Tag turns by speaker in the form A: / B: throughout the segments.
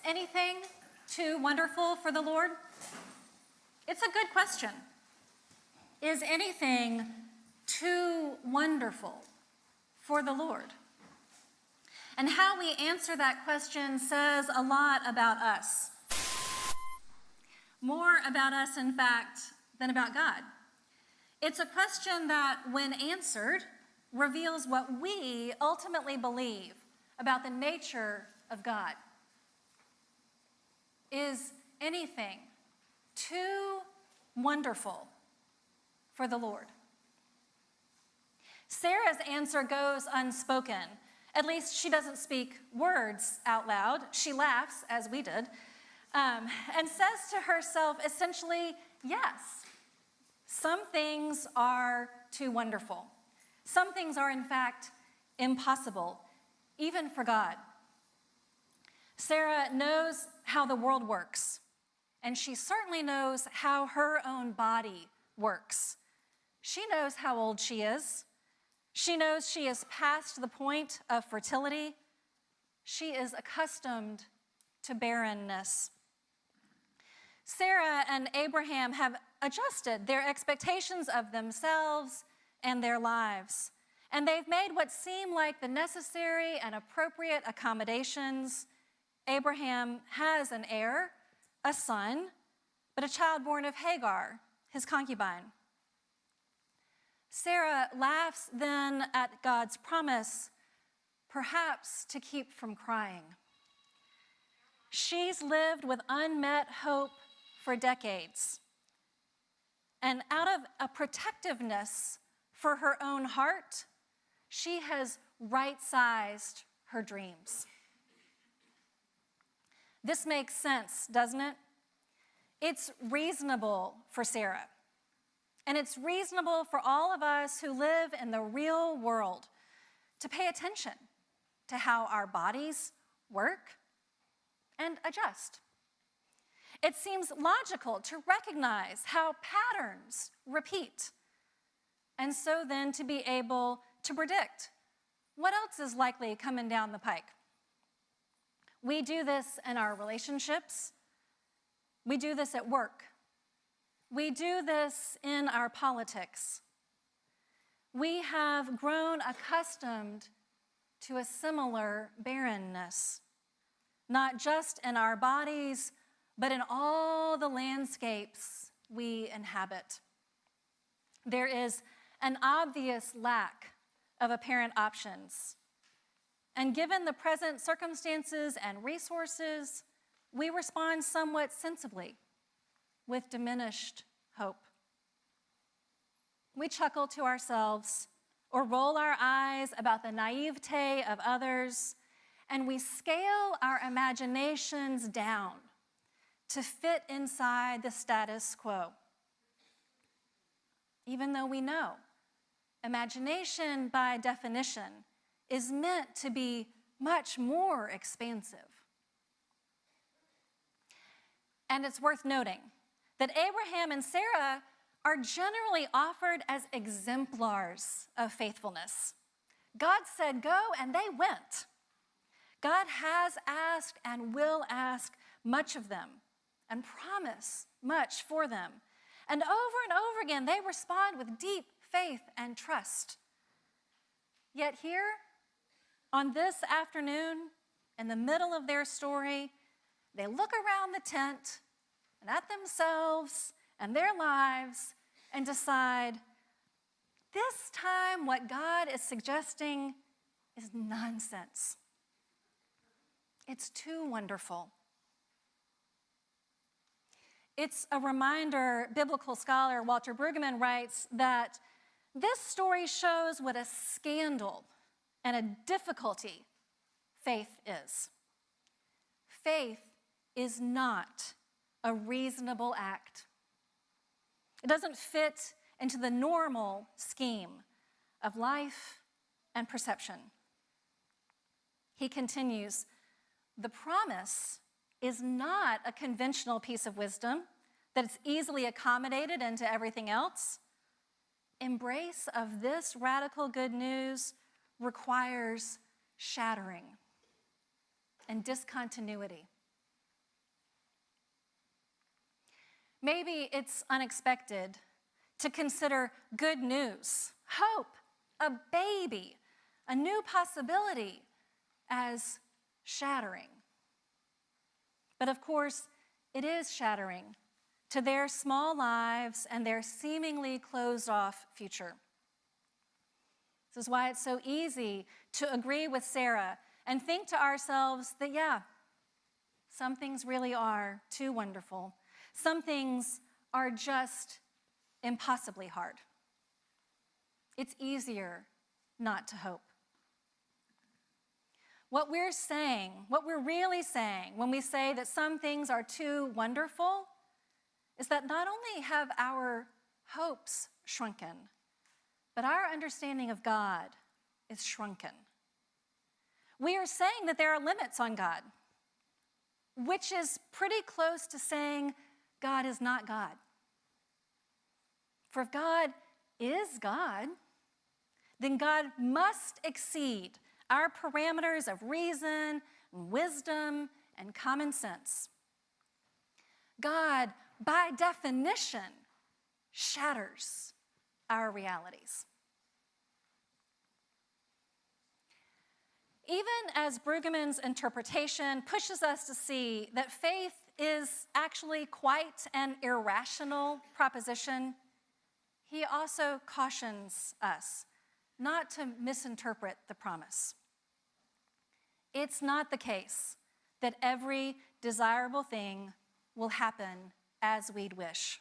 A: anything too wonderful for the Lord? It's a good question. Is anything too wonderful for the Lord? And how we answer that question says a lot about us. More about us, in fact, than about God. It's a question that, when answered, reveals what we ultimately believe about the nature of God. Is anything too wonderful for the Lord? Sarah's answer goes unspoken. At least she doesn't speak words out loud. She laughs, as we did, and says to herself essentially, yes, some things are too wonderful. Some things are, in fact, impossible, even for God. Sarah knows how the world works, and she certainly knows how her own body works. She knows how old she is. She knows she is past the point of fertility. She is accustomed to barrenness. Sarah and Abraham have adjusted their expectations of themselves and their lives, and they've made what seem like the necessary and appropriate accommodations. Abraham has an heir, a son, but a child born of Hagar, his concubine. Sarah laughs then at God's promise, perhaps to keep from crying. She's lived with unmet hope for decades. And out of a protectiveness for her own heart, she has right-sized her dreams. This makes sense, doesn't it? It's reasonable for Sarah. And it's reasonable for all of us who live in the real world to pay attention to how our bodies work and adjust. It seems logical to recognize how patterns repeat, and so then to be able to predict what else is likely coming down the pike. We do this in our relationships. We do this at work. We do this in our politics. We have grown accustomed to a similar barrenness, not just in our bodies, but in all the landscapes we inhabit. There is an obvious lack of apparent options. And given the present circumstances and resources, we respond somewhat sensibly with diminished hope. We chuckle to ourselves or roll our eyes about the naivete of others, and we scale our imaginations down to fit inside the status quo. Even though we know imagination, by definition, is meant to be much more expansive. And it's worth noting that Abraham and Sarah are generally offered as exemplars of faithfulness. God said go, and they went. God has asked and will ask much of them and promise much for them. And over again, they respond with deep faith and trust. Yet here, on this afternoon, in the middle of their story, they look around the tent and at themselves and their lives and decide, this time what God is suggesting is nonsense. It's too wonderful. It's a reminder, biblical scholar Walter Brueggemann writes, that this story shows what a scandal and a difficulty faith is. Faith is not a reasonable act. It doesn't fit into the normal scheme of life and perception. He continues, the promise is not a conventional piece of wisdom that is easily accommodated into everything else. Embrace of this radical good news requires shattering and discontinuity. Maybe it's unexpected to consider good news, hope, a baby, a new possibility as shattering. But of course, it is shattering to their small lives and their seemingly closed-off future. This is why it's so easy to agree with Sarah and think to ourselves that, yeah, some things really are too wonderful. Some things are just impossibly hard. It's easier not to hope. What we're really saying when we say that some things are too wonderful is that not only have our hopes shrunken, but our understanding of God is shrunken. We are saying that there are limits on God, which is pretty close to saying God is not God. For if God is God, then God must exceed our parameters of reason, and wisdom, and common sense. God, by definition, shatters our realities. Even as Brueggemann's interpretation pushes us to see that faith is actually quite an irrational proposition, he also cautions us not to misinterpret the promise. It's not the case that every desirable thing will happen as we'd wish.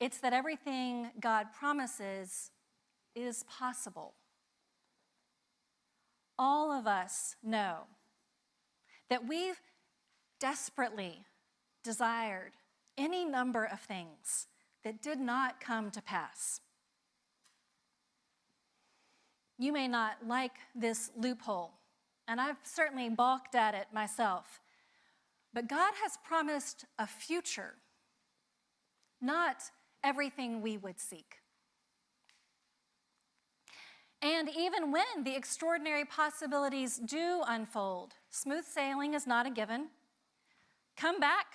A: It's that everything God promises is possible. All of us know that we've desperately desired any number of things that did not come to pass. You may not like this loophole, and I've certainly balked at it myself, but God has promised a future, not everything we would seek. And even when the extraordinary possibilities do unfold, smooth sailing is not a given. Come back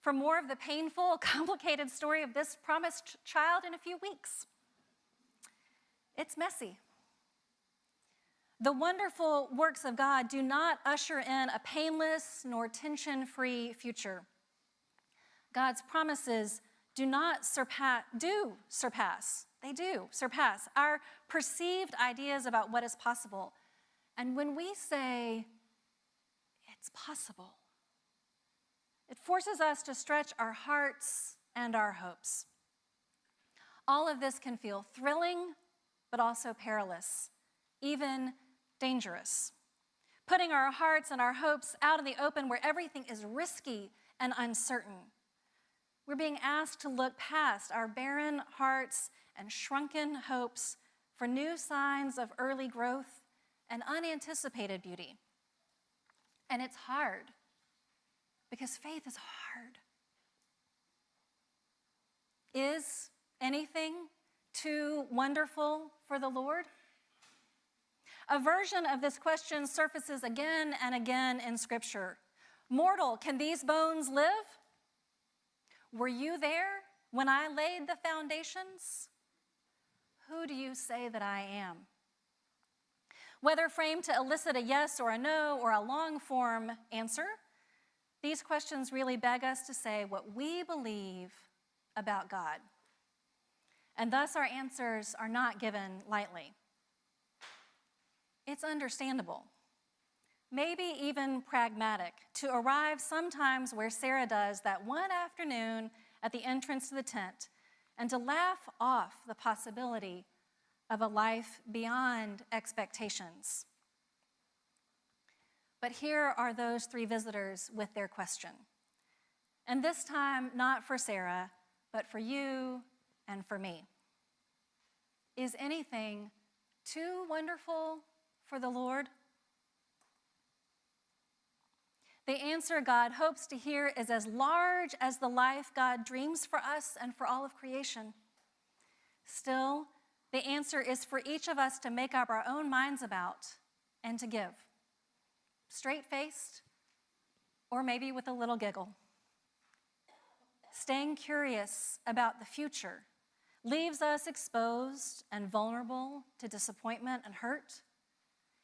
A: for more of the painful, complicated story of this promised child in a few weeks. It's messy. The wonderful works of God do not usher in a painless nor tension-free future. God's promises do surpass our perceived ideas about what is possible. And when we say it's possible, it forces us to stretch our hearts and our hopes. All of this can feel thrilling, but also perilous, even dangerous. Putting our hearts and our hopes out in the open where everything is risky and uncertain. We're being asked to look past our barren hearts and shrunken hopes for new signs of early growth and unanticipated beauty. And it's hard, because faith is hard. Is anything too wonderful for the Lord? A version of this question surfaces again and again in Scripture. Mortal, can these bones live? Were you there when I laid the foundations? Who do you say that I am? Whether framed to elicit a yes or a no or a long-form answer, these questions really beg us to say what we believe about God. And thus our answers are not given lightly. It's understandable, maybe even pragmatic, to arrive sometimes where Sarah does that one afternoon at the entrance to the tent and to laugh off the possibility of a life beyond expectations. But here are those three visitors with their question. And this time, not for Sarah, but for you and for me. Is anything too wonderful for the Lord? The answer God hopes to hear is as large as the life God dreams for us and for all of creation. Still, the answer is for each of us to make up our own minds about and to give. Straight-faced, or maybe with a little giggle. staying curious about the future leaves us exposed and vulnerable to disappointment and hurt,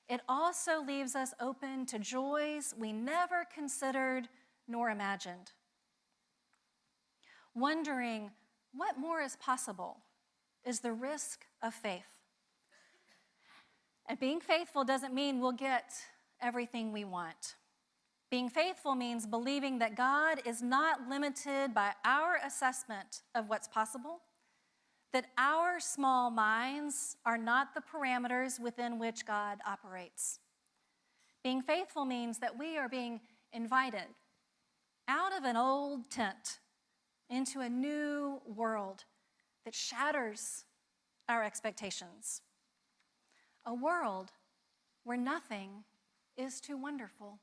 A: it also leaves us open to joys we never considered nor imagined. Wondering what more is possible is the risk of faith. And being faithful doesn't mean we'll get everything we want. Being faithful means believing that God is not limited by our assessment of what's possible, that our small minds are not the parameters within which God operates. Being faithful means that we are being invited out of an old tent into a new world that shatters our expectations. A world where nothing is too wonderful.